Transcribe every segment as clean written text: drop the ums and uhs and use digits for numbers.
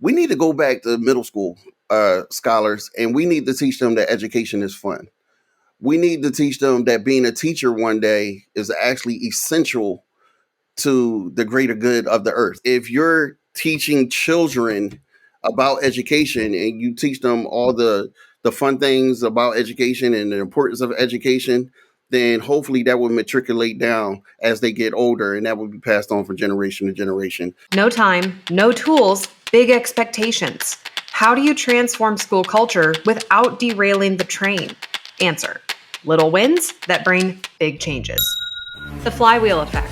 we need to go back to middle school scholars, and we need to teach them that education is fun. We need to teach them that being a teacher one day is actually essential to the greater good of the earth. If you're teaching children about education and you teach them all the fun things about education and the importance of education, then hopefully that will matriculate down as they get older, and that will be passed on from generation to generation. No time, no tools, big expectations. How do you transform school culture without derailing the train? Answer: little wins that bring big changes. The flywheel effect.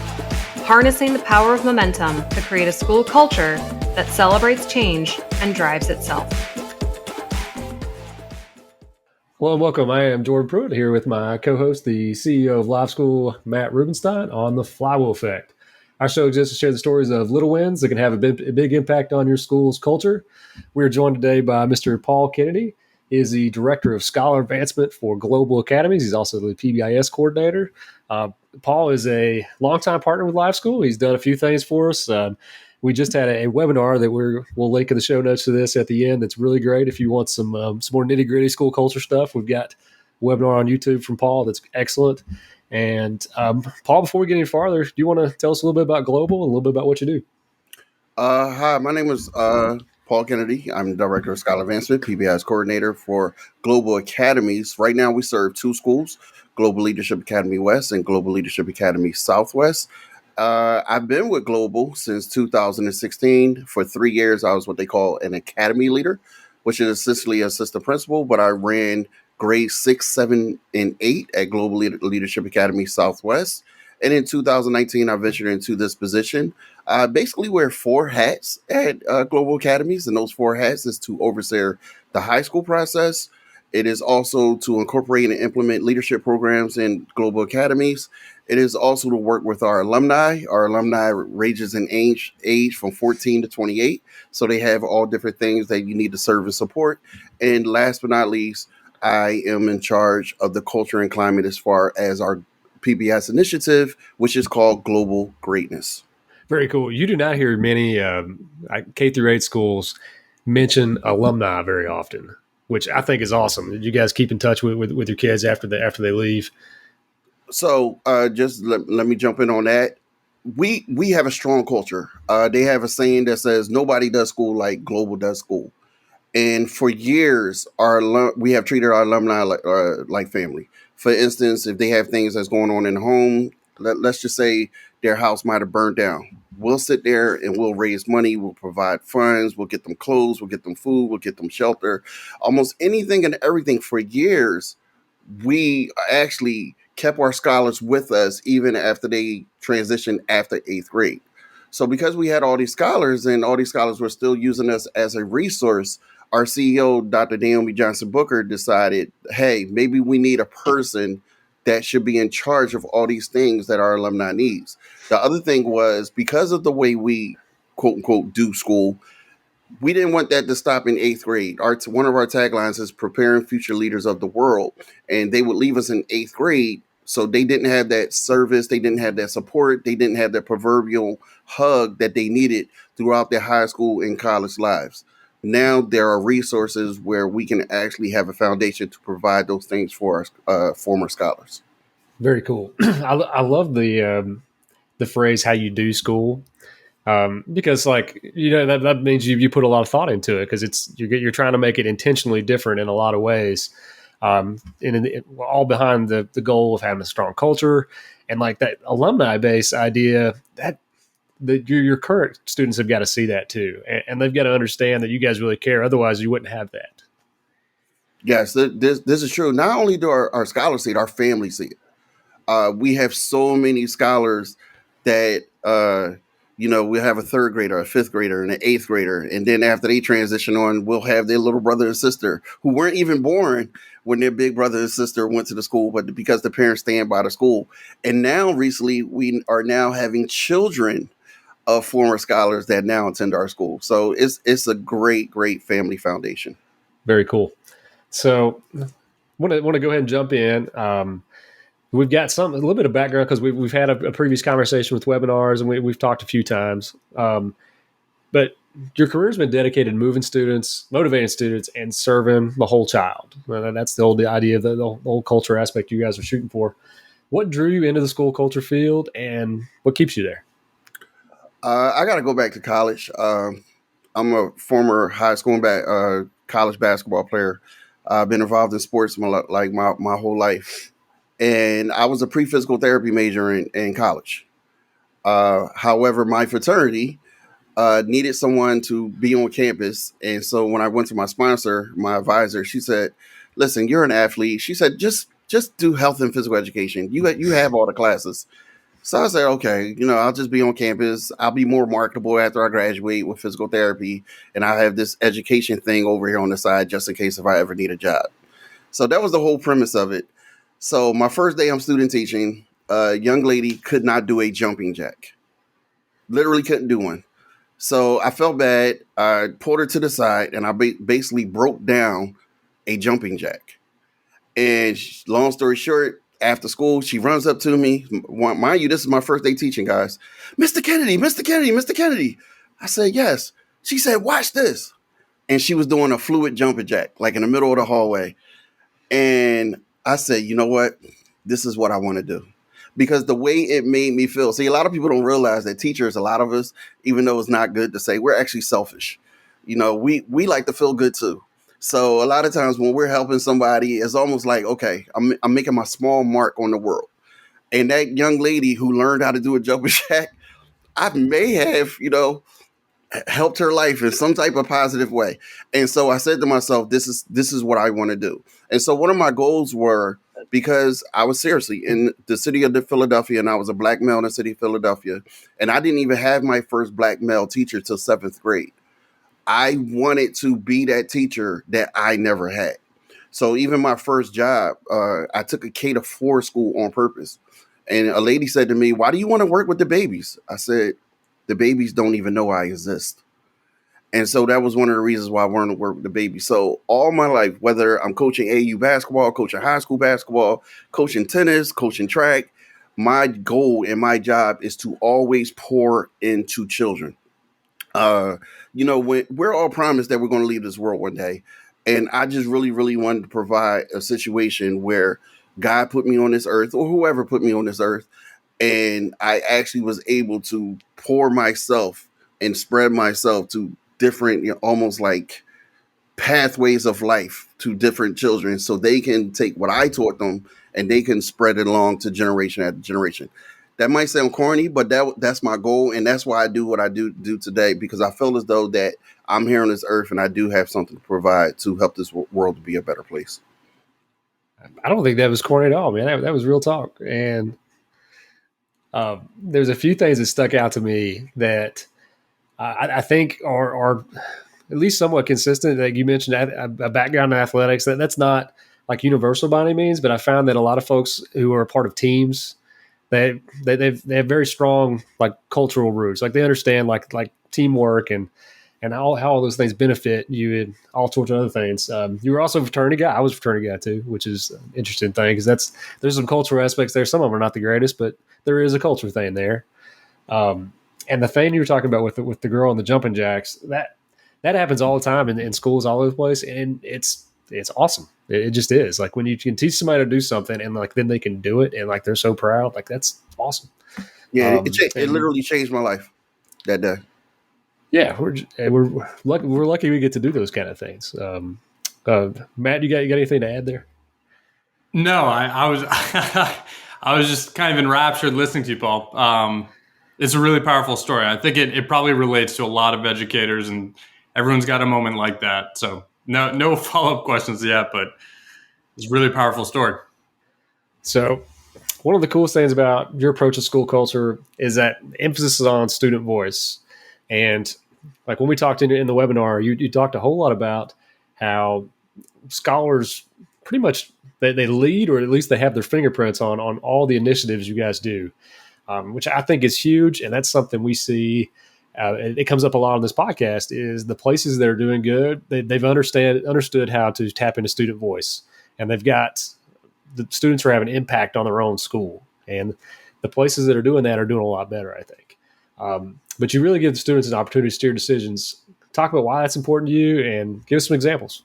Harnessing the power of momentum to create a school culture that celebrates change and drives itself. Hello and welcome. I am Jordan Pruitt here with my co-host, the CEO of Live School, Matt Rubenstein, on the Flywheel Effect. Our show exists to share the stories of little wins that can have a big impact on your school's culture. We are joined today by Mr. Paul Kennedy. He is the Director of Scholar Advancement for Global Academies. He's also the PBIS coordinator. Paul is a longtime partner with Live School. He's done a few things for us. We just had a webinar that we'll link in the show notes to this at the end. That's really great. If you want some more nitty gritty school culture stuff, we've got a webinar on YouTube from Paul that's excellent. And Paul, before we get any farther, do you want to tell us a little bit about Global and a little bit about what you do? Hi, my name is Paul Kennedy. I'm Director of Scholar Advancement, PBI's coordinator for Global Academies. Right now we serve two schools, Global Leadership Academy West and Global Leadership Academy Southwest. I've been with Global since 2016. For 3 years, I was what they call an academy leader, which is essentially assistant principal, but I ran grades 6, 7, and 8 at Global Leadership Academy Southwest. And in 2019, I ventured into this position. I basically wear 4 hats at Global Academies, and those 4 hats is to oversee the high school process. It is also to incorporate and implement leadership programs in Global Academies. It is also to work with our alumni. Our alumni ranges in age from 14 to 28. So they have all different things that you need to serve and support. And last but not least, I am in charge of the culture and climate as far as our PBS initiative, which is called Global Greatness. Very cool. You do not hear many K through 8 schools mention alumni very often, which I think is awesome. Did you guys keep in touch with your kids after they leave? So just let me jump in on that. We have a strong culture. They have a saying that says nobody does school like Global does school. And for years, we have treated our alumni like family. For instance, if they have things that's going on in the home, let's just say their house might have burned down. We'll sit there and we'll raise money. We'll provide funds. We'll get them clothes. We'll get them food. We'll get them shelter. Almost anything and everything. For years, we actually kept our scholars with us even after they transitioned after 8th grade. So because we had all these scholars and all these scholars were still using us as a resource, our CEO, Dr. Naomi Johnson Booker, decided, hey, maybe we need a person that should be in charge of all these things that our alumni needs. The other thing was, because of the way we, quote unquote, do school, we didn't want that to stop in 8th grade. One of our taglines is preparing future leaders of the world. And they would leave us in 8th grade. So they didn't have that service. They didn't have that support. They didn't have that proverbial hug that they needed throughout their high school and college lives. Now there are resources where we can actually have a foundation to provide those things for our former scholars. Very cool. I love the phrase "how you do school." Because that means you put a lot of thought into it, because you're trying to make it intentionally different in a lot of ways, and all behind the goal of having a strong culture and like that alumni base idea that your current students have got to see that too, and they've got to understand that you guys really care. Otherwise, you wouldn't have that. Yes, this is true. Not only do our scholars see it, our families see it. We have so many scholars that we have a 3rd grader, a 5th grader, and an 8th grader. And then after they transition on, we'll have their little brother and sister who weren't even born when their big brother and sister went to the school, but because the parents stand by the school. And now recently, we are now having children of former scholars that now attend our school. So it's a great, great family foundation. Very cool. So want to go ahead and jump in. We've got a little bit of background because we've had a previous conversation with webinars, and we've talked a few times. But your career's been dedicated to moving students, motivating students, and serving the whole child. And that's the idea of the whole culture aspect you guys are shooting for. What drew you into the school culture field, and what keeps you there? I got to go back to college. I'm a former high school and college basketball player. I've been involved in sports my whole life, and I was a pre-physical therapy major in college. However, my fraternity needed someone to be on campus, and so when I went to my sponsor, my advisor, she said, "Listen, you're an athlete." She said, "Just do health and physical education. You have all the classes." So I said, okay, I'll just be on campus. I'll be more marketable after I graduate with physical therapy. And I have this education thing over here on the side just in case if I ever need a job. So that was the whole premise of it. So my first day I'm student teaching, a young lady could not do a jumping jack. Literally couldn't do one. So I felt bad. I pulled her to the side and I basically broke down a jumping jack. And long story short, after school, she runs up to me. Mind you, this is my first day teaching, guys. Mr. Kennedy, Mr. Kennedy, Mr. Kennedy. I said, yes. She said, watch this. And she was doing a fluid jumping jack, like in the middle of the hallway. And I said, you know what? This is what I want to do. Because the way it made me feel. See, a lot of people don't realize that teachers, a lot of us, even though it's not good to say, we're actually selfish. We like to feel good too. So a lot of times when we're helping somebody, it's almost like, okay, I'm making my small mark on the world. And that young lady who learned how to do a jumping jack, I may have, helped her life in some type of positive way. And so I said to myself, this is what I want to do. And so one of my goals were, because I was seriously in the city of Philadelphia and I was a black male in the city of Philadelphia. And I didn't even have my first black male teacher till 7th grade. I wanted to be that teacher that I never had. So even my first job, I took a K-4 school on purpose. And a lady said to me, why do you want to work with the babies? I said, the babies don't even know I exist. And so that was one of the reasons why I wanted to work with the babies. So all my life, whether I'm coaching AU basketball, coaching high school basketball, coaching tennis, coaching track, my goal and my job is to always pour into children. We're all promised that we're going to leave this world one day. And I just really, really wanted to provide a situation where God put me on this earth or whoever put me on this earth. And I actually was able to pour myself and spread myself to different, almost like pathways of life to different children so they can take what I taught them and they can spread it along to generation after generation. That might sound corny, but that's my goal. And that's why I do what I do today, because I feel as though that I'm here on this earth and I do have something to provide to help this world to be a better place. I don't think that was corny at all, man. That was real talk. And there's a few things that stuck out to me that I think are at least somewhat consistent. Like you mentioned, a background in athletics. That's not like universal by any means, but I found that a lot of folks who are a part of teams, they have very strong like cultural roots. Like they understand like teamwork and how all those things benefit you and all sorts of other things. You were also a fraternity guy. I was a fraternity guy too, which is an interesting thing because there's some cultural aspects there. Some of them are not the greatest, but there is a culture thing there. And the thing you were talking about with the girl and the jumping jacks, that happens all the time in schools all over the place, and it's awesome. It just is. Like when you can teach somebody to do something and like then they can do it and like they're so proud, like that's awesome. Yeah, it literally changed my life that day. Yeah, we're lucky we get to do those kind of things. Matt, you got anything to add there? No, I was I was just kind of enraptured listening to you, Paul. It's a really powerful story. I think it probably relates to a lot of educators, and everyone's got a moment like that. So no follow-up questions yet, but it's a really powerful story. So one of the coolest things about your approach to school culture is that emphasis is on student voice. And like when we talked in the webinar, you talked a whole lot about how scholars pretty much they lead, or at least they have their fingerprints on all the initiatives you guys do, which I think is huge. And that's something we see. It comes up a lot on this podcast is the places that are doing good. They've understood how to tap into student voice, and they've got the students are having impact on their own school. And the places that are doing that are doing a lot better, I think. but you really give the students an opportunity to steer decisions. Talk about why that's important to you and give us some examples.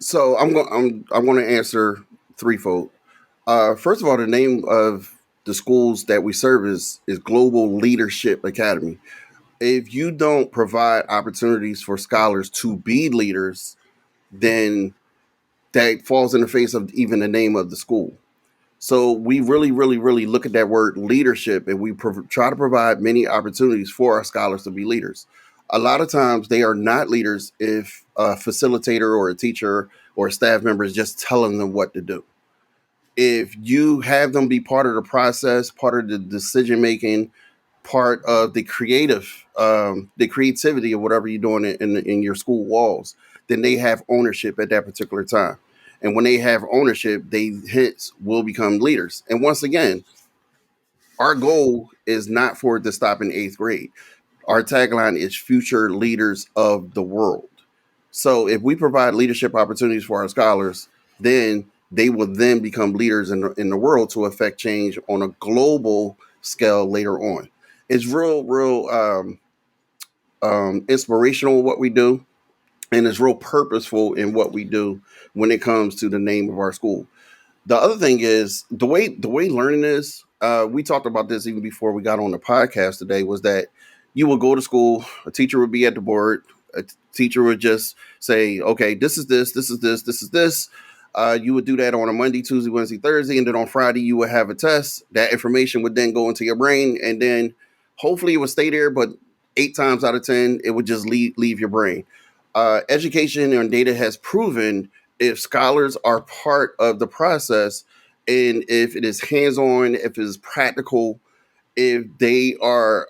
So I'm going to answer threefold. First of all, the name of the schools that we serve is Global Leadership Academy. If you don't provide opportunities for scholars to be leaders, then that falls in the face of even the name of the school. So we really, really, really look at that word leadership, and we try to provide many opportunities for our scholars to be leaders. A lot of times they are not leaders if a facilitator or a teacher or a staff member is just telling them what to do. If you have them be part of the process, part of the decision making, part of the creativity of whatever you're doing in your school walls, then they have ownership at that particular time. And when they have ownership, they hence will become leaders. And once again, our goal is not for it to stop in eighth grade. Our tagline is future leaders of the world. So if we provide leadership opportunities for our scholars, then they will then become leaders in the world to affect change on a global scale later on. It's real inspirational what we do, and it's real purposeful in what we do when it comes to the name of our school. The other thing is the way learning is. We talked about this even before we got on the podcast today. Was that you will go to school, a teacher would be at the board, a teacher would just say, "Okay, this is this, this is this, this is this." You would do that on a Monday, Tuesday, Wednesday, Thursday, and then on Friday you would have a test. That information would then go into your brain, and then hopefully it would stay there. But 8 times out of 10, it would just leave your brain. Education and data has proven if scholars are part of the process and if it is hands-on, if it is practical, if they are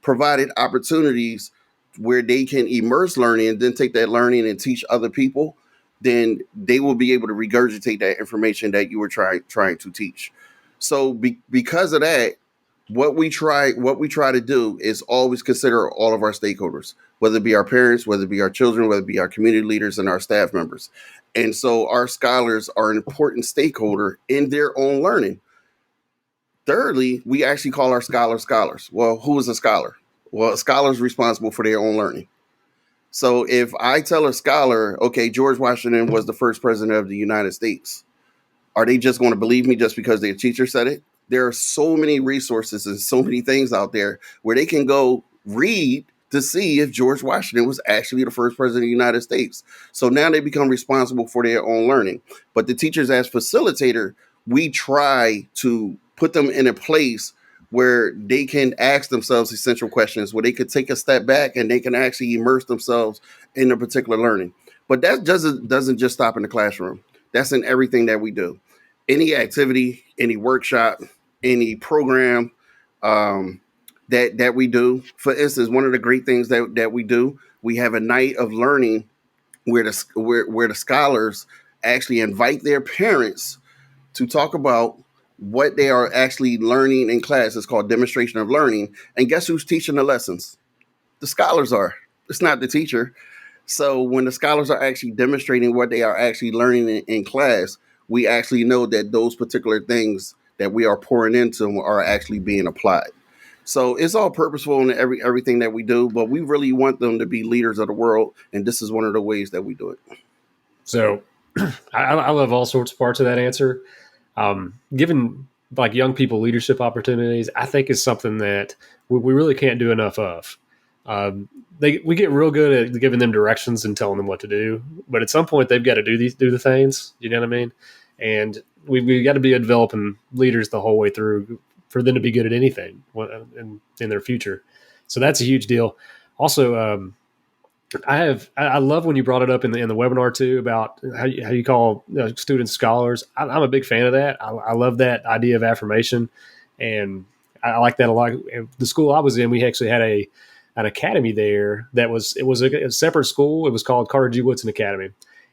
provided opportunities where they can immerse learning and then take that learning and teach other people, then they will be able to regurgitate that information that you were trying to teach. So because of that, what we try to do is always consider all of our stakeholders, whether it be our parents, whether it be our children, whether it be our community leaders and our staff members. And so our scholars are an important stakeholder in their own learning. Thirdly, we actually call our scholars scholars. Well, who is a scholar? Well, a scholar is responsible for their own learning. So if I tell a scholar, okay, George Washington was the first president of the United States, are they just going to believe me just because their teacher said it? There are so many resources and so many things out there where they can go read to see if George Washington was actually the first president of the United States. So now they become responsible for their own learning. But the teachers as facilitator, we try to put them in a place where they can ask themselves essential questions, where they could take a step back and they can actually immerse themselves in a particular learning. But that doesn't just stop in the classroom. That's in everything that we do. Any activity, any workshop, any program that we do. For instance, one of the great things that we do, we have a night of learning where the scholars actually invite their parents to talk about what they are actually learning in class. It's called demonstration of learning. And guess who's teaching the lessons? The scholars are. It's not the teacher. So when the scholars are actually demonstrating what they are actually learning in class, we actually know that those particular things that we are pouring into them are actually being applied. So it's all purposeful in everything that we do, but we really want them to be leaders of the world, and this is one of the ways that we do it. So I love all sorts of parts of that answer. Giving like young people leadership opportunities, I think is something that we really can't do enough of. We get real good at giving them directions and telling them what to do, but at some point they've got to do the things. You know what I mean? And we got to be developing leaders the whole way through for them to be good at anything in their future. So that's a huge deal. Also, I love when you brought it up in the webinar too about how you call students scholars. I'm a big fan of that. I love that idea of affirmation, and I like that a lot. The school I was in, we actually had an academy there that was a separate school. It was called Carter G. Woodson Academy,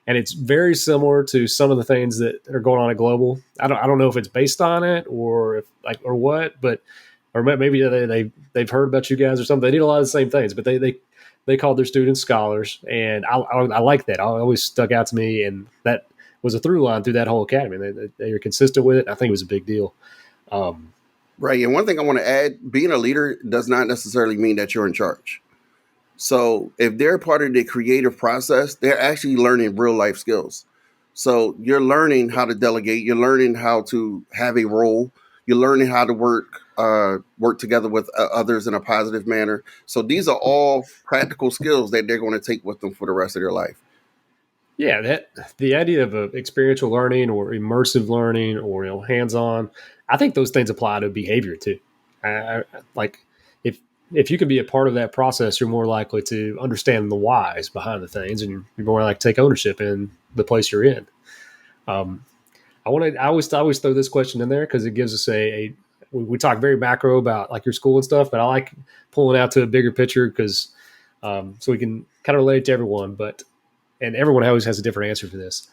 and it's very similar to some of the things that are going on at Global. I don't know if it's based on it or what, but or maybe they've heard about you guys or something. They did a lot of the same things, but they called their students scholars, and I like that. It always stuck out to me, and that was a through line through that whole academy. They were consistent with it. I think it was a big deal. Right. And one thing I want to add, being a leader does not necessarily mean that you're in charge. So if they're part of the creative process, they're actually learning real life skills. So you're learning how to delegate. You're learning how to have a role. You're learning how to work together with others in a positive manner. So these are all practical skills that they're going to take with them for the rest of their life. Yeah, that the idea of experiential learning or immersive learning or hands-on, I think those things apply to behavior too. Like if you can be a part of that process, you're more likely to understand the whys behind the things, and you're more likely to take ownership in the place you're in. Um, I always throw this question in there because it gives us we talk very macro about like your school and stuff, but I like pulling out to a bigger picture because so we can kind of relate it to everyone, but and everyone always has a different answer for this.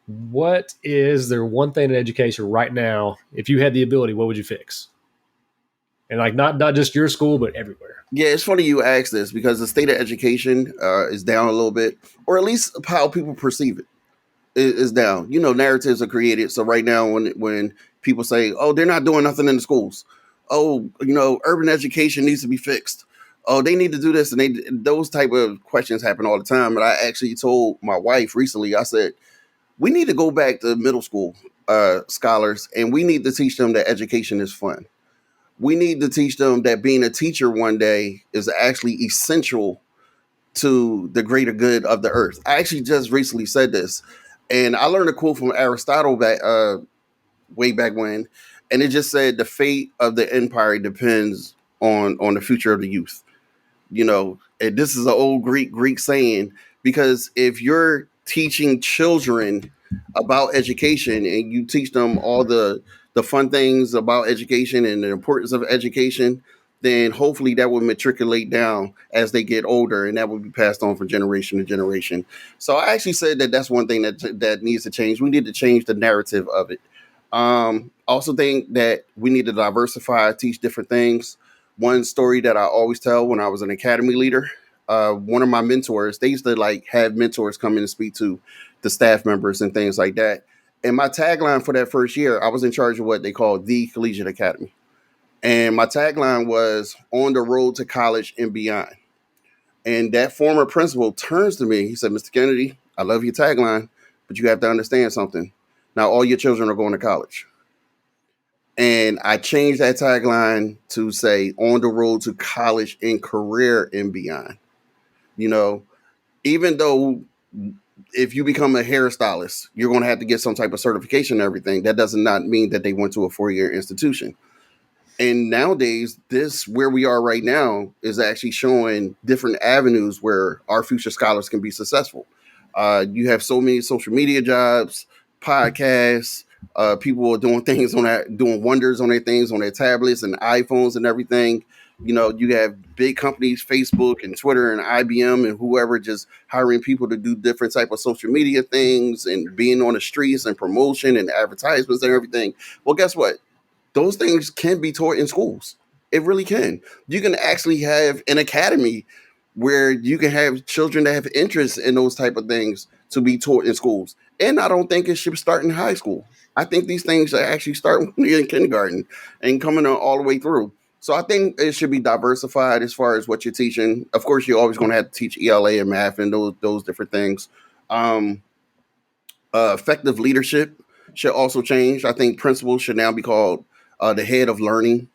What is there one thing in education right now, if you had the ability, what would you fix? And like not just your school, but everywhere. Yeah, it's funny you ask this because the state of education is down a little bit, or at least how people perceive it is down. Narratives are created. So right now, when people say, "Oh, they're not doing nothing in the schools," "Oh, urban education needs to be fixed," "Oh, they need to do this," and those type of questions happen all the time. And I actually told my wife recently, I said, we need to go back to middle school scholars, and we need to teach them that education is fun. We need to teach them that being a teacher one day is actually essential to the greater good of the earth. I actually just recently said this, and I learned a quote from Aristotle way back when, and it just said the fate of the empire depends on the future of the youth. And this is an old Greek saying, because if you're teaching children about education and you teach them all the fun things about education and the importance of education, then hopefully that will matriculate down as they get older, and that will be passed on from generation to generation. So I actually said that that's one thing that needs to change. We need to change the narrative of it. Also think that we need to diversify, teach different things. One story that I always tell when I was an academy leader, one of my mentors, they used to like have mentors come in and speak to the staff members and things like that. And my tagline for that first year, I was in charge of what they call the Collegiate Academy. And my tagline was on the road to college and beyond. And that former principal turns to me. He said, "Mr. Kennedy, I love your tagline, but you have to understand something. Now all your children are going to college." And I changed that tagline to say on the road to college and career and beyond. You know, even though if you become a hairstylist, you're going to have to get some type of certification and everything. That does not mean that they went to a 4-year institution. And nowadays, this where we are right now is actually showing different avenues where our future scholars can be successful. You have so many social media jobs, podcasts. People are doing things on that, doing wonders on their things on their tablets and iPhones and everything. You have big companies, Facebook and Twitter and IBM and whoever, just hiring people to do different type of social media things and being on the streets and promotion and advertisements and everything. Well, guess what? Those things can be taught in schools. It really can. You can actually have an academy where you can have children that have interest in those type of things to be taught in schools. And I don't think it should start in high school. I think these things should actually start when you're in kindergarten and coming on all the way through. So I think it should be diversified as far as what you're teaching. Of course, you're always going to have to teach ELA and math and those different things. Um, Effective leadership should also change. I think principals should now be called the head of learning,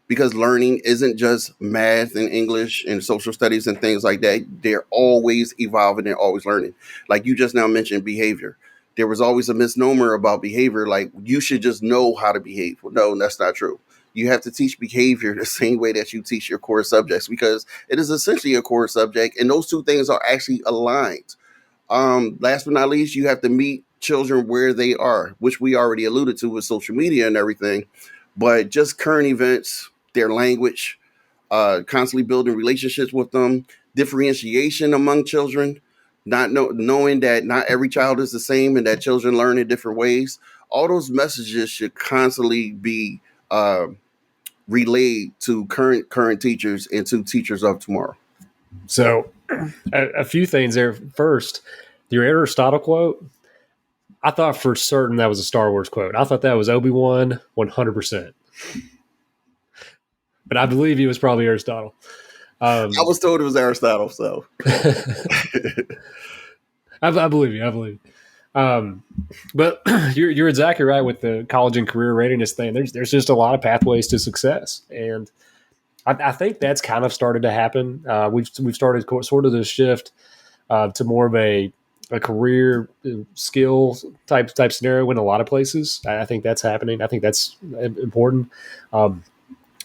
because learning isn't just math and English and social studies and things like that. They're always evolving and always learning. Like you just now mentioned behavior. There was always a misnomer about behavior, like you should just know how to behave. Well, no, that's not true. You have to teach behavior the same way that you teach your core subjects, because it is essentially a core subject, and those two things are actually aligned. Last but not least, you have to meet children where they are, which we already alluded to with social media and everything. But just current events, their language, constantly building relationships with them, differentiation among children, knowing that not every child is the same and that children learn in different ways. All those messages should constantly be uh, relayed to current teachers and to teachers of tomorrow. So, a few things there. First, your Aristotle quote, I thought for certain that was a Star Wars quote. I thought that was Obi-Wan 100%. but I believe he was probably Aristotle. I was told it was Aristotle, so I believe you. I believe you. But you're exactly right with the college and career readiness thing. There's just a lot of pathways to success, and I think that's kind of started to happen. We've started sort of this shift to more of a career skill type scenario in a lot of places. I think that's happening. I think that's important. Um,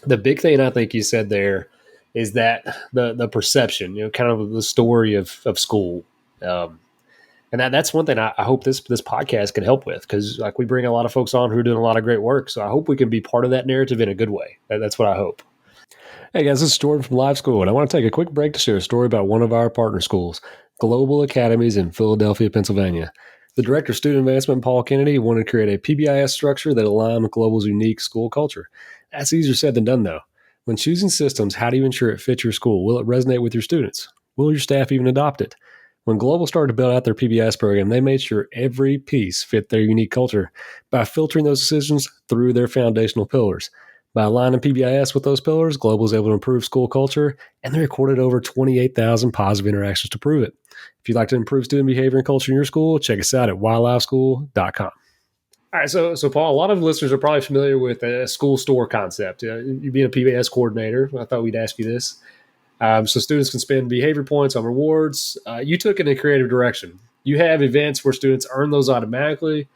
the big thing I think you said there is that the perception, kind of the story of school. Um, and that's one thing I hope this podcast can help with, because like we bring a lot of folks on who are doing a lot of great work. So I hope we can be part of that narrative in a good way. That's what I hope. Hey guys, this is Jordan from Live School, and I want to take a quick break to share a story about one of our partner schools, Global Academies in Philadelphia, Pennsylvania. The Director of Student Advancement, Paul Kennedy, wanted to create a PBIS structure that aligned with Global's unique school culture. That's easier said than done, though. When choosing systems, how do you ensure it fits your school? Will it resonate with your students? Will your staff even adopt it? When Global started to build out their PBIS program, they made sure every piece fit their unique culture by filtering those decisions through their foundational pillars. By aligning PBIS with those pillars, Global is able to improve school culture, and they recorded over 28,000 positive interactions to prove it. If you'd like to improve student behavior and culture in your school, check us out at wildlifeschool.com. All right, so Paul, a lot of listeners are probably familiar with a school store concept. You being a PBIS coordinator, I thought we'd ask you this. So students can spend behavior points on rewards. You took it in a creative direction. You have events where students earn those automatically,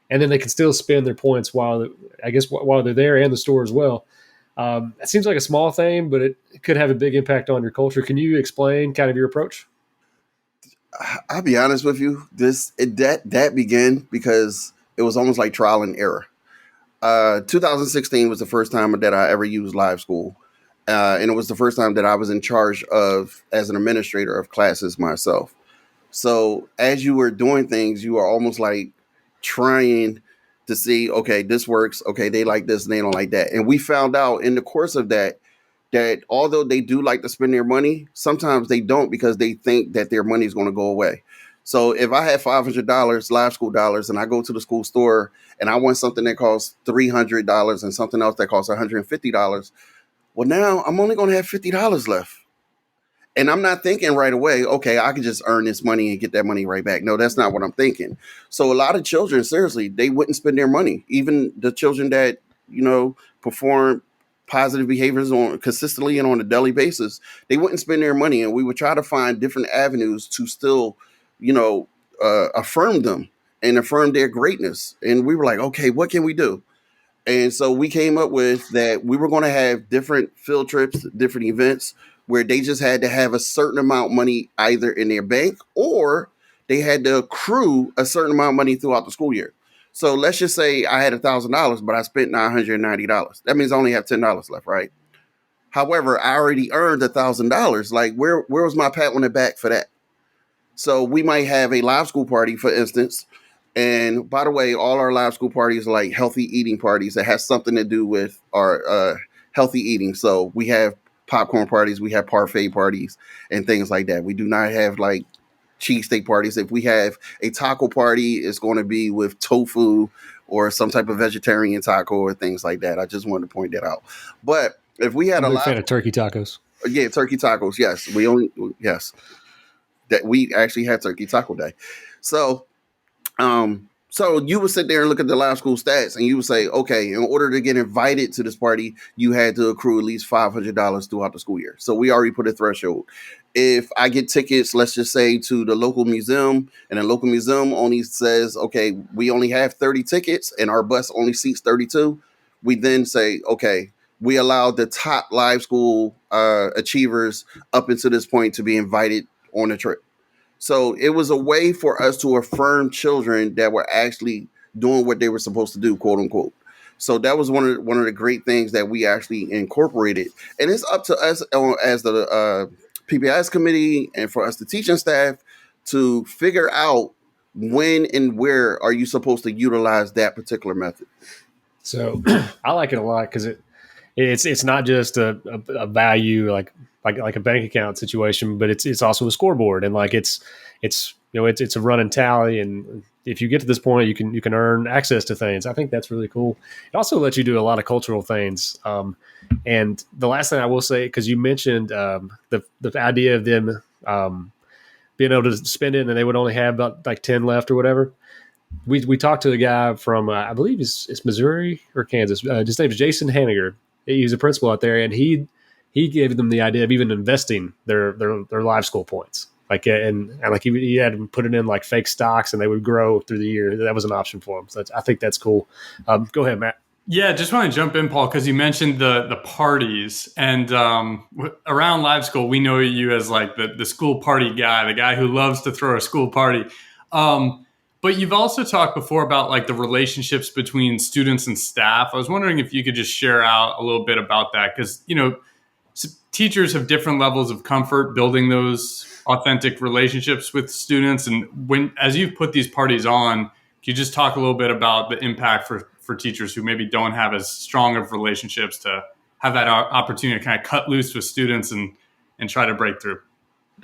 and then they can still spend their points while they're there, and the store as well. It seems like a small thing, but it could have a big impact on your culture. Can you explain kind of your approach? I'll be honest with you. That began because it was almost like trial and error. 2016 was the first time that I ever used Live School. And it was the first time that I was in charge of, as an administrator of classes myself. So as you were doing things, you were almost like trying to see, okay, this works. Okay, they like this and they don't like that. And we found out in the course of that although they do like to spend their money, sometimes they don't, because they think that their money is going to go away. So if I have $500 Live School dollars and I go to the school store and I want something that costs $300 and something else that costs $150, well, now I'm only going to have $50 left. And I'm not thinking right away, okay, I can just earn this money and get that money right back. No, that's not what I'm thinking. So a lot of children, seriously, they wouldn't spend their money. Even the children that, perform positive behaviors on consistently and on a daily basis, they wouldn't spend their money. And we would try to find different avenues to still, affirm them and affirm their greatness. And we were like, okay, what can we do? And so we came up with that we were going to have different field trips, different events where they just had to have a certain amount of money either in their bank, or they had to accrue a certain amount of money throughout the school year. So let's just say I had $1,000, but I spent $990. That means I only have $10 left, right? However, I already earned $1,000. Like, where was my pat on the back for that? So we might have a Live School party, for instance. And by the way, all our Live School parties are like healthy eating parties that has something to do with our healthy eating. So we have popcorn parties, we have parfait parties, and things like that. We do not have like cheesesteak parties. If we have a taco party, it's going to be with tofu or some type of vegetarian taco or things like that. I just wanted to point that out. But if we had I'm a big fan of turkey tacos. Yeah, turkey tacos. Yes, that we actually had turkey taco day. So you would sit there and look at the Live School stats and you would say, okay, in order to get invited to this party, you had to accrue at least $500 throughout the school year. So we already put a threshold. If I get tickets, let's just say to the local museum, and the local museum only says, okay, we only have 30 tickets and our bus only seats 32. We then say, okay, we allow the top Live School achievers up until this point to be invited on a trip. So it was a way for us to affirm children that were actually doing what they were supposed to do, quote unquote. So that was one of the great things that we actually incorporated. And it's up to us as the PBIS committee and for us, the teaching staff, to figure out when and where are you supposed to utilize that particular method. So I like it a lot because it's not just a value like a bank account situation, but it's also a scoreboard, and like it's it's a running tally, and if you get to this point, you can earn access to things. I think that's really cool. It also lets you do a lot of cultural things. And the last thing I will say, because you mentioned the idea of them being able to spend it, and they would only have about like 10 left or whatever. We talked to a guy from I believe it's Missouri or Kansas. His name is Jason Hanniger. He's a principal out there, and he gave them the idea of even investing their live school points. Like and like he had them put it in like fake stocks, and they would grow through the year. That was an option for him. So I think that's cool. Go ahead, Matt. Yeah, just want to jump in, Paul, because you mentioned the parties, and around Live School, we know you as like the school party guy, the guy who loves to throw a school party. But you've also talked before about like the relationships between students and staff. I was wondering if you could just share out a little bit about that, because teachers have different levels of comfort building those authentic relationships with students, and as you've put these parties on, can you just talk a little bit about the impact for teachers who maybe don't have as strong of relationships to have that opportunity to kind of cut loose with students and try to break through?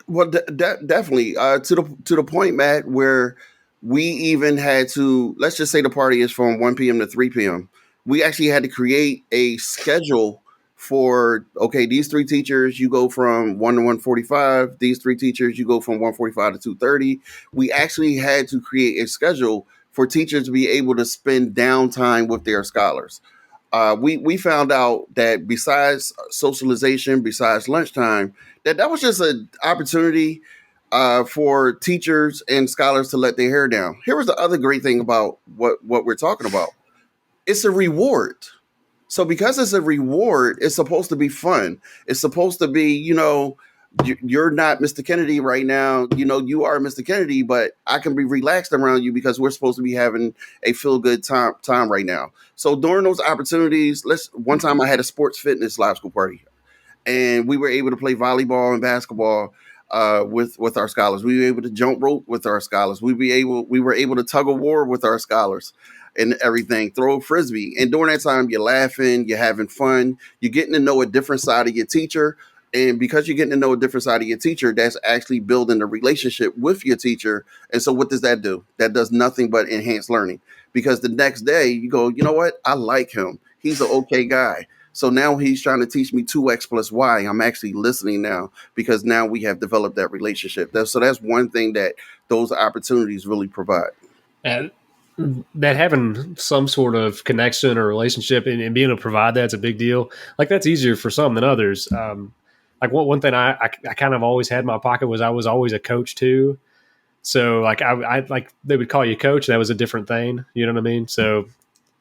Well, definitely. To the point, Matt, where we even had to, let's just say the party is from 1 p.m. to 3 p.m. We actually had to create a schedule for, okay, these three teachers, you go from 1 to 1:45. These three teachers, you go from 1:45 to 2:30. We actually had to create a schedule for teachers to be able to spend downtime with their scholars. We found out that besides socialization, besides lunchtime, that was just an opportunity for teachers and scholars to let their hair down. Here was the other great thing about what we're talking about. It's a reward. So because it's a reward, it's supposed to be fun. It's supposed to be, you're not Mr. Kennedy right now. You are Mr. Kennedy, but I can be relaxed around you because we're supposed to be having a feel good time right now. So during those opportunities, one time I had a sports fitness live school party, and we were able to play volleyball and basketball with our scholars. We were able to jump rope with our scholars. We were able to tug of war with our scholars and everything, throw a frisbee. And during that time, you're laughing, you're having fun, you're getting to know a different side of your teacher. And because you're getting to know a different side of your teacher, that's actually building a relationship with your teacher. And so what does that do? That does nothing but enhance learning. Because the next day you go, you know what? I like him. He's an okay guy. So now he's trying to teach me 2x plus y. I'm actually listening now because now we have developed that relationship. So that's one thing that those opportunities really provide. And that having some sort of connection or relationship and being able to provide that's a big deal. Like that's easier for some than others. Like one thing I kind of always had in my pocket was I was always a coach too. So like I like they would call you coach. That was a different thing. You know what I mean? So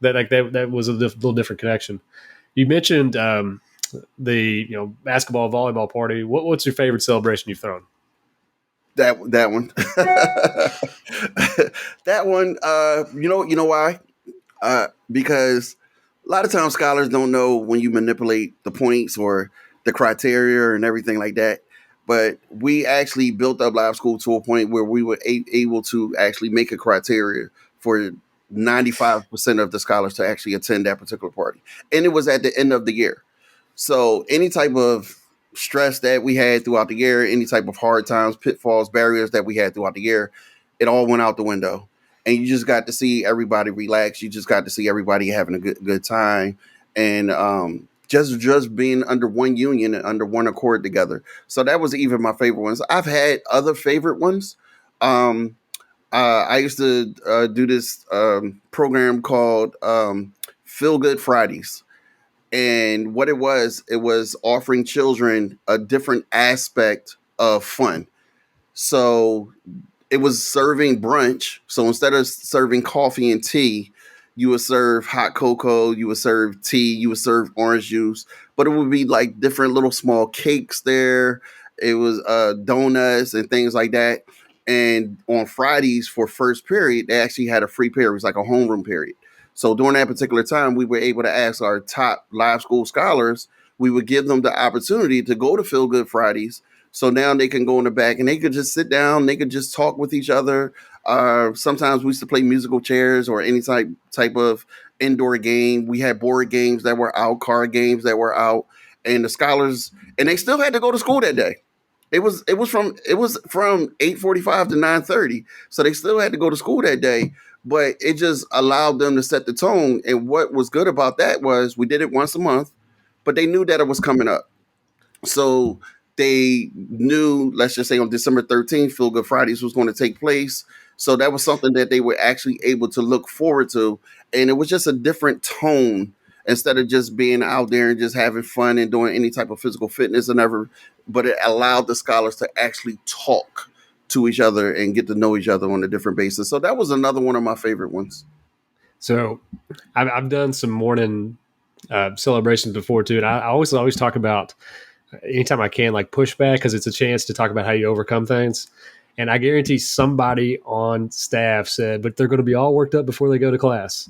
that was a little different connection. You mentioned the basketball volleyball party. What's your favorite celebration you've thrown? That one. That one. You know why? Because a lot of times scholars don't know when you manipulate the points or the criteria and everything like that. But we actually built up live school to a point where we were able to actually make a criteria for 95% of the scholars to actually attend that particular party. And it was at the end of the year. So any type of stress that we had throughout the year, any type of hard times, pitfalls, barriers that we had throughout the year, it all went out the window. And you just got to see everybody relax. You just got to see everybody having a good time. And just being under one union and under one accord together. So that was even my favorite ones. I've had other favorite ones. I used to do this program called Feel Good Fridays. And what it was offering children a different aspect of fun. So it was serving brunch. So instead of serving coffee and tea, you would serve hot cocoa, you would serve tea, you would serve orange juice, but it would be like different little small cakes there. It was donuts and things like that. And on Fridays for first period, they actually had a free period. It was like a homeroom period. So during that particular time, we were able to ask our top live school scholars, we would give them the opportunity to go to Feel Good Fridays. So now they can go in the back and they could just sit down, they could just talk with each other. Sometimes we used to play musical chairs or any type of indoor game. We had board games that were out, card games that were out, and the scholars, and they still had to go to school that day. It was from 8:45 to 9:30, so they still had to go to school that day. But it just allowed them to set the tone. And what was good about that was we did it once a month, but they knew that it was coming up. So they knew, let's just say on December 13th, Feel Good Fridays was going to take place. So that was something that they were actually able to look forward to. And it was just a different tone instead of just being out there and just having fun and doing any type of physical fitness and ever. But it allowed the scholars to actually talk to each other and get to know each other on a different basis. So that was another one of my favorite ones. So I've done some morning celebrations before too, and I always talk about anytime I can like pushback because it's a chance to talk about how you overcome things. And I guarantee somebody on staff said, but they're going to be all worked up before they go to class.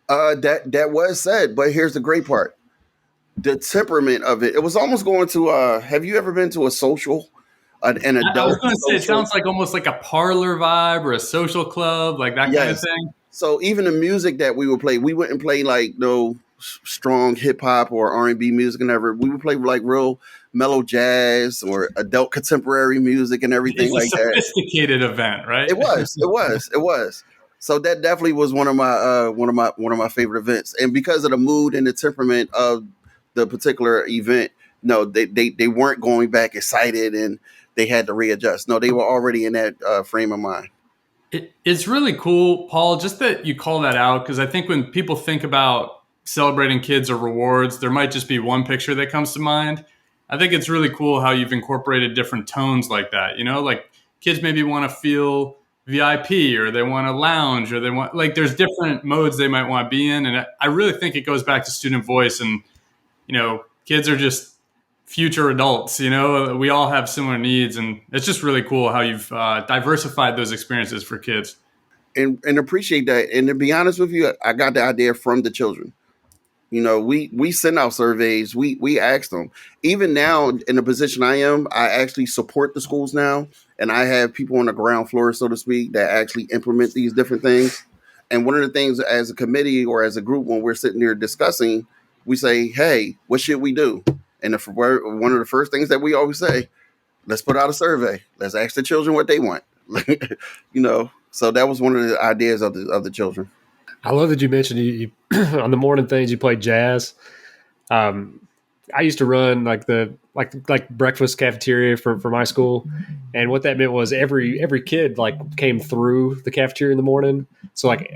That was said, but here's the great part: the temperament of it. It was almost going to. Have you ever been to a social, an I was adult going to say, it social? sounds like almost like a parlor vibe or a social club, like that kind of Yes. thing. So even the music that we would play, we wouldn't play like no strong hip hop or R&B music and ever. We would play like real mellow jazz or adult contemporary music and everything It's a like that. sophisticated event, right? It was. So that definitely was one of my favorite events. And because of the mood and the temperament of the particular event, no, they weren't going back excited and they had to readjust. No, they were already in that frame of mind. It's really cool, Paul, just that you call that out because I think when people think about celebrating kids or rewards, there might just be one picture that comes to mind. I think it's really cool how you've incorporated different tones like that. You know, like kids maybe want to feel VIP or they want to lounge or they want, like, there's different modes they might want to be in. And I really think it goes back to student voice. And, kids are just future adults. We all have similar needs. And it's just really cool how you've diversified those experiences for kids. And appreciate that. And to be honest with you, I got the idea from the children. We send out surveys. We ask them. Even now, in the position I am, I actually support the schools now, and I have people on the ground floor, so to speak, that actually implement these different things. And one of the things, as a committee or as a group, when we're sitting there discussing, we say, "Hey, what should we do?" And one of the first things that we always say, "Let's put out a survey. Let's ask the children what they want." So that was one of the ideas of the children. I love that you mentioned you on the morning things you played jazz. Um, I used to run like the like breakfast cafeteria for my school, and what that meant was every kid like came through the cafeteria in the morning. So like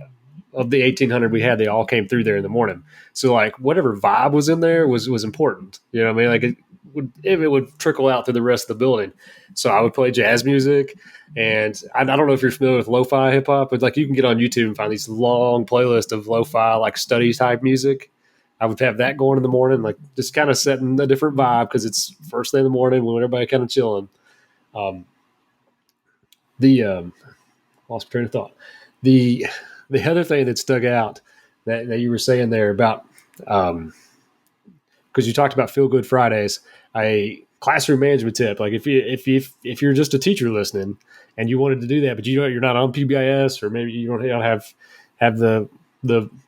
of the 1,800 we had, they all came through there in the morning. So like whatever vibe was in there was important. You know what I mean? Like it would trickle out through the rest of the building. So I would play jazz music, and I don't know if you're familiar with lo-fi hip hop, but like you can get on YouTube and find these long playlists of lo-fi like study type music. I would have that going in the morning, like just kind of setting a different vibe because it's first thing in the morning when everybody kind of chilling. Um, the lost train of thought. The the other thing that stuck out that you were saying there about because you talked about Feel Good Fridays, a classroom management tip. Like if you're just a teacher listening and you wanted to do that, but you're not on PBIS or maybe you don't have the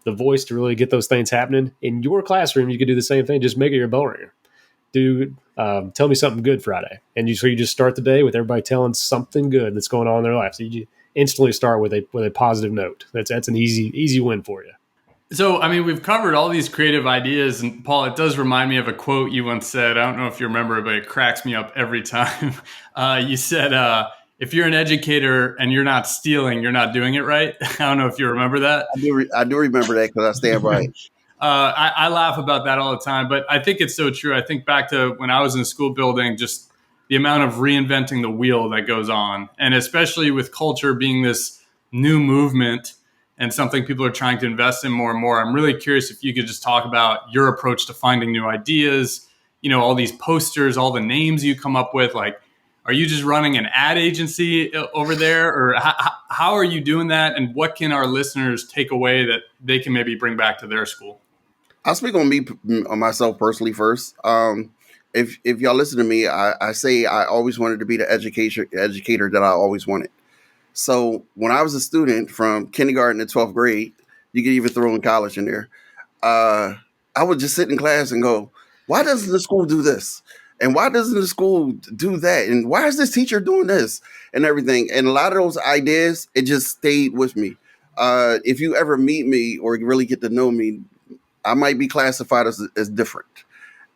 voice to really get those things happening in your classroom, you could do the same thing. Just make it your bell ringer. Tell me something good Friday, and you just start the day with everybody telling something good that's going on in their life. So you instantly start with a positive note. That's an easy win for you. So, I mean, we've covered all these creative ideas. And Paul, it does remind me of a quote you once said. I don't know if you remember it, but it cracks me up every time. You said, if you're an educator and you're not stealing, you're not doing it right. I don't know if you remember that. I do remember that because I stand by it. I laugh about that all the time, but I think it's so true. I think back to when I was in a school building, just the amount of reinventing the wheel that goes on. And especially with culture being this new movement and something people are trying to invest in more and more. I'm really curious if you could just talk about your approach to finding new ideas, all these posters, all the names you come up with. Like, are you just running an ad agency over there, or how are you doing that? And what can our listeners take away that they can maybe bring back to their school? I'll speak on myself personally first. If y'all listen to me, I say I always wanted to be the educator that I always wanted. So when I was a student from kindergarten to 12th grade, you could even throw in college in there. I would just sit in class and go, "Why doesn't the school do this?" And why doesn't the school do that? And why is this teacher doing this and everything? And a lot of those ideas, it just stayed with me. If you ever meet me or really get to know me, I might be classified as different.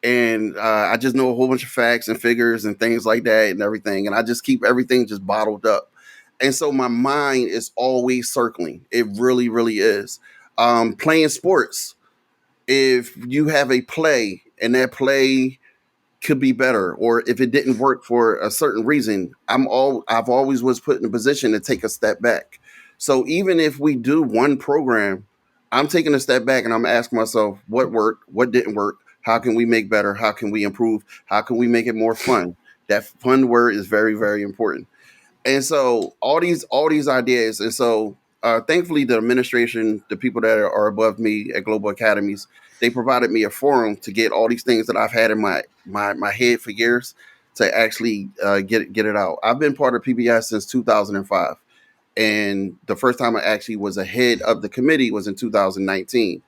And I just know a whole bunch of facts and figures and things like that and everything. And I just keep everything just bottled up. And so my mind is always circling. It really, really is. Playing sports. If you have a play and that play could be better, or if it didn't work for a certain reason, I've always was put in a position to take a step back. So even if we do one program, I'm taking a step back and I'm asking myself what worked, what didn't work, how can we make better, how can we improve, how can we make it more fun. That fun word is very, very important. And so all these ideas, and so thankfully the administration, the people that are above me at Global Academies, they provided me a forum to get all these things that I've had in my head for years to actually get it out. I've been part of PBS since 2005, and the first time I actually was a head of the committee was in 2019.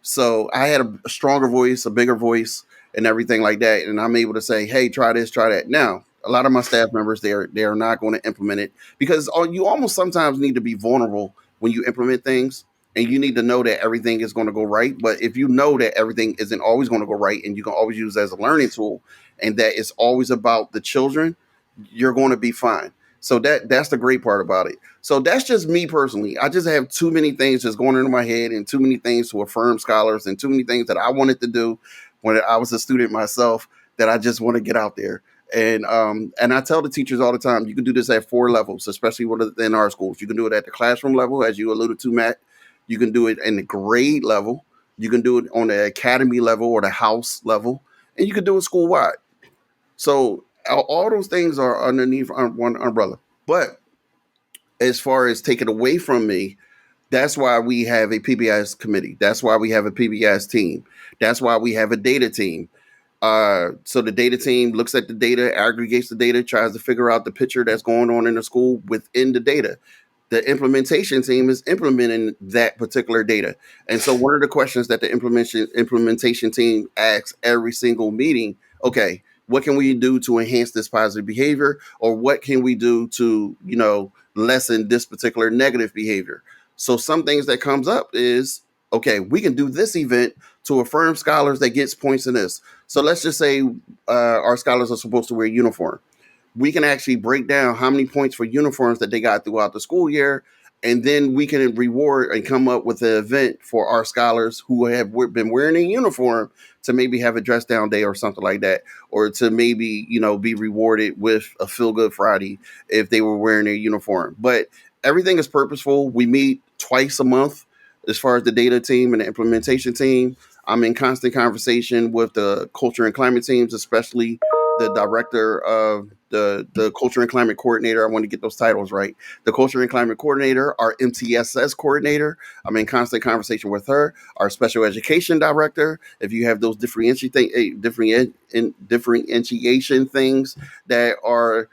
So I had a stronger voice, a bigger voice, and everything like that. And I'm able to say, "Hey, try this, try that." Now, a lot of my staff members, they are not going to implement it because you almost sometimes need to be vulnerable when you implement things, and you need to know that everything is going to go right. But if you know that everything isn't always going to go right, and you can always use it as a learning tool, and that it's always about the children, you're going to be fine. So that's the great part about it. So that's just me personally. I just have too many things just going into my head and too many things to affirm scholars and too many things that I wanted to do when I was a student myself that I just want to get out there. And I tell the teachers all the time, you can do this at 4 levels, especially within our schools. You can do it at the classroom level, as you alluded to, Matt. You can do it in the grade level. You can do it on the academy level or the house level, and you can do it school wide. So all those things are underneath one umbrella. But as far as taking away from me, that's why we have a PBS committee. That's why we have a PBS team. That's why we have a data team. So the data team looks at the data, aggregates the data, tries to figure out the picture that's going on in the school within the data. The implementation team is implementing that particular data. And so one of the questions that the implementation team asks every single meeting, okay, what can we do to enhance this positive behavior? Or what can we do to, lessen this particular negative behavior? So some things that comes up is, okay, we can do this event to affirm scholars that gets points in this. So let's just say our scholars are supposed to wear a uniform. We can actually break down how many points for uniforms that they got throughout the school year. And then we can reward and come up with an event for our scholars who have been wearing a uniform to maybe have a dress down day or something like that, or to maybe, be rewarded with a feel good Friday if they were wearing their uniform. But everything is purposeful. We meet twice a month as far as the data team and the implementation team. I'm in constant conversation with the culture and climate teams, especially the director of the culture and climate coordinator. I want to get those titles right. The culture and climate coordinator, our MTSS coordinator. I'm in constant conversation with her. Our special education director. If you have those differentiation things that are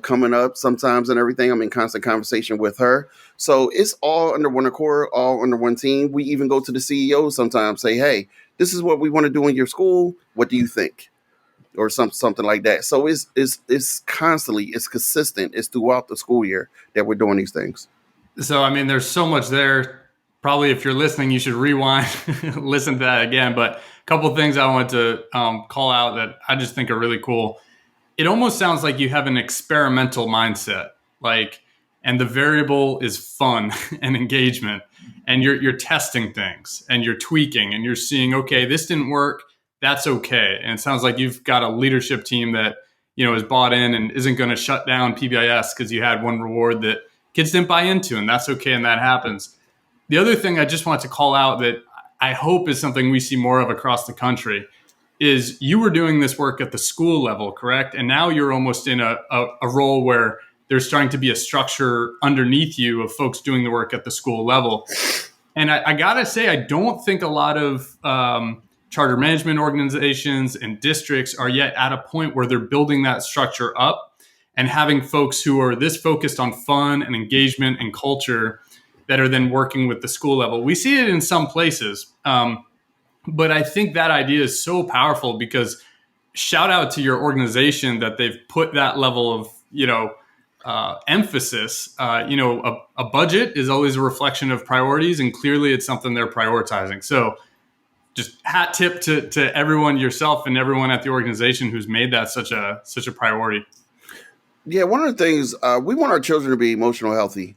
coming up sometimes and everything, I'm in constant conversation with her. So it's all under one accord, all under one team. We even go to the CEO sometimes, say, hey, this is what we want to do in your school. What do you think? Or something like that. So it's constantly, it's consistent. It's throughout the school year that we're doing these things. So, I mean, there's so much there. Probably if you're listening, you should rewind, listen to that again. But a couple of things I want to call out that I just think are really cool. It almost sounds like you have an experimental mindset, and the variable is fun and engagement, and you're testing things and you're tweaking and you're seeing, okay, this didn't work. That's okay. And it sounds like you've got a leadership team that, is bought in and isn't going to shut down PBIS because you had one reward that kids didn't buy into, and that's okay. And that happens. The other thing I just want to call out that I hope is something we see more of across the country is you were doing this work at the school level, correct? And now you're almost in a role where there's starting to be a structure underneath you of folks doing the work at the school level. And I got to say, I don't think a lot of charter management organizations and districts are yet at a point where they're building that structure up and having folks who are this focused on fun and engagement and culture that are then working with the school level. We see it in some places, but I think that idea is so powerful because shout out to your organization that they've put that level of, emphasis. A budget is always a reflection of priorities, and clearly it's something they're prioritizing. So just hat tip to everyone, yourself and everyone at the organization who's made that such a priority. Yeah, one of the things we want our children to be emotional healthy.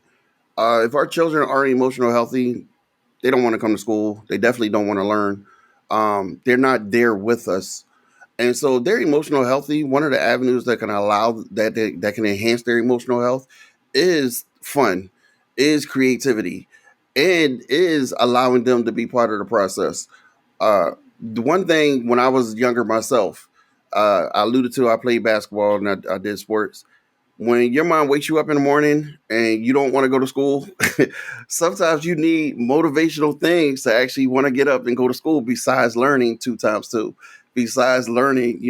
If our children aren't emotional healthy, they don't want to come to school. They definitely don't want to learn. They're not there with us. And so they're emotional healthy. One of the avenues that can allow that can enhance their emotional health is fun, is creativity, and is allowing them to be part of the process. The one thing when I was younger myself, I alluded to, I played basketball and I did sports. When your mom wakes you up in the morning and you don't want to go to school, sometimes you need motivational things to actually want to get up and go to school besides learning 2 times 2, besides learning,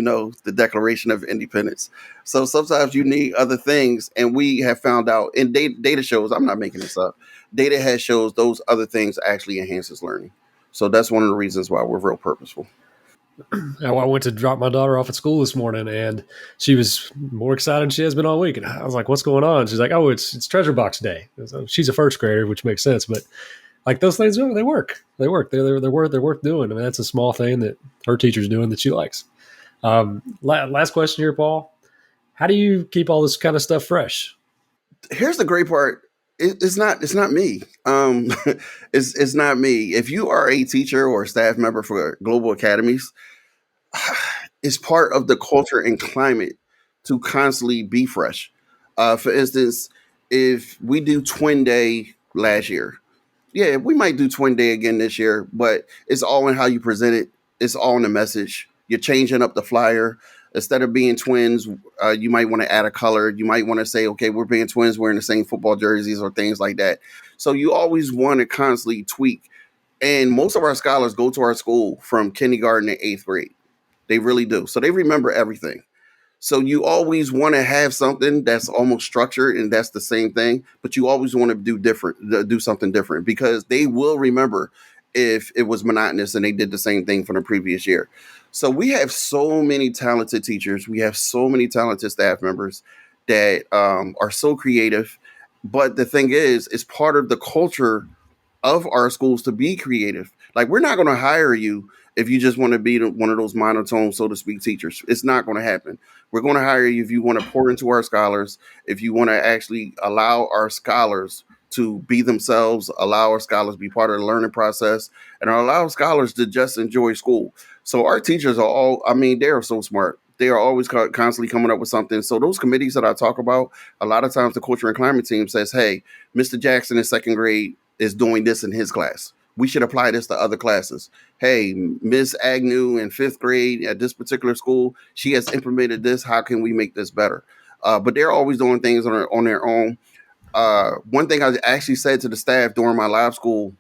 the Declaration of Independence. So sometimes you need other things. And we have found out, and data shows, I'm not making this up, data has shows those other things actually enhances learning. So that's one of the reasons why we're real purposeful. I went to drop my daughter off at school this morning, and she was more excited than she has been all week. And I was like, "What's going on?" She's like, "Oh, it's Treasure Box Day." So she's a first grader, which makes sense. But like those things, they work. They work. They're worth doing. I mean, that's a small thing that her teacher's doing that she likes. Last question here, Paul. How do you keep all this kind of stuff fresh? Here's the great part. It's not me. It's not me. If you are a teacher or a staff member for Global Academies, it's part of the culture and climate to constantly be fresh. For instance, if we do Twin Day last year, yeah, we might do Twin Day again this year, but it's all in how you present it. It's all in the message. You're changing up the flyer. Instead of being twins, you might want to add a color. You might want to say, okay, we're being twins, wearing the same football jerseys or things like that. So you always want to constantly tweak. And most of our scholars go to our school from kindergarten to 8th grade. They really do. So they remember everything. So you always want to have something that's almost structured and that's the same thing, but you always want to do something different because they will remember if it was monotonous and they did the same thing from the previous year. So we have so many talented teachers. We have so many talented staff members that are so creative. But the thing is, it's part of the culture of our schools to be creative. Like we're not going to hire you if you just want to be one of those monotone, so to speak, teachers. It's not going to happen. We're going to hire you if you want to pour into our scholars, if you want to actually allow our scholars to be themselves, allow our scholars to be part of the learning process, and allow scholars to just enjoy school. So our teachers are all, I mean, they are so smart. They are always constantly coming up with something. So those committees that I talk about, a lot of times the culture and climate team says, hey, Mr. Jackson in 2nd grade is doing this in his class. We should apply this to other classes. Hey, Miss Agnew in 5th grade at this particular school, she has implemented this. How can we make this better? But they're always doing things on their own. One thing I actually said to the staff during my live school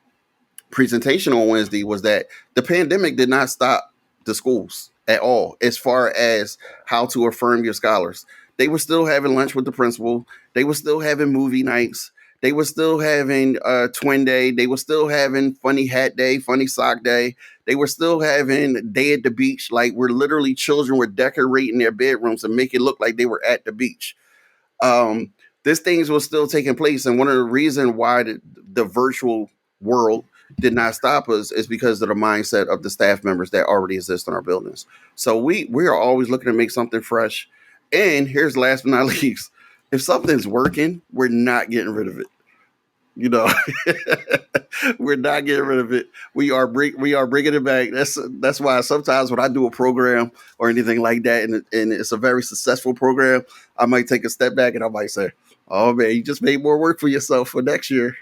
presentation on Wednesday was that the pandemic did not stop the schools at all as far as how to affirm your scholars. They were still having lunch with the principal. They were still having movie nights. They were still having Twin Day. They were still having Funny Hat Day, Funny Sock Day. They were still having Day at the Beach. Like we're literally children were decorating their bedrooms to make it look like they were at the beach. Um, this things was still taking place, and one of the reasons why the virtual world did not stop us is because of the mindset of the staff members that already exist in our buildings. So we are always looking to make something fresh. And here's last but not least, if something's working, we're not getting rid of it. You know, we're not getting rid of it. We are bringing it back. That's why sometimes when I do a program or anything like that, and it's a very successful program, I might take a step back and I might say, "Oh man, you just made more work for yourself for next year."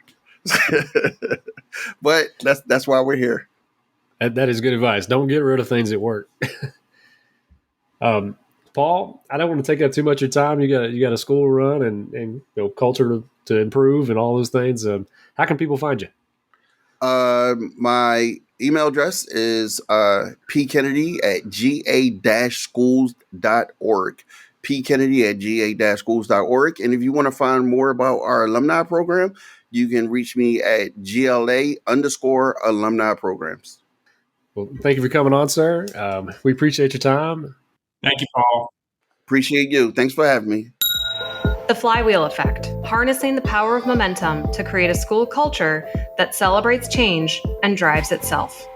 But that's why we're here. That is good advice. Don't get rid of things that work. Paul, I don't want to take up too much of your time. You got a school to run and culture to improve and all those things. How can people find you? My email address is pkennedy@ga-schools.org. pkennedy@ga-schools.org. And if you want to find more about our alumni program, you can reach me at GLA_alumni programs. Well, thank you for coming on, sir. We appreciate your time. Thank you, Paul. Appreciate you. Thanks for having me. The flywheel effect, harnessing the power of momentum to create a school culture that celebrates change and drives itself.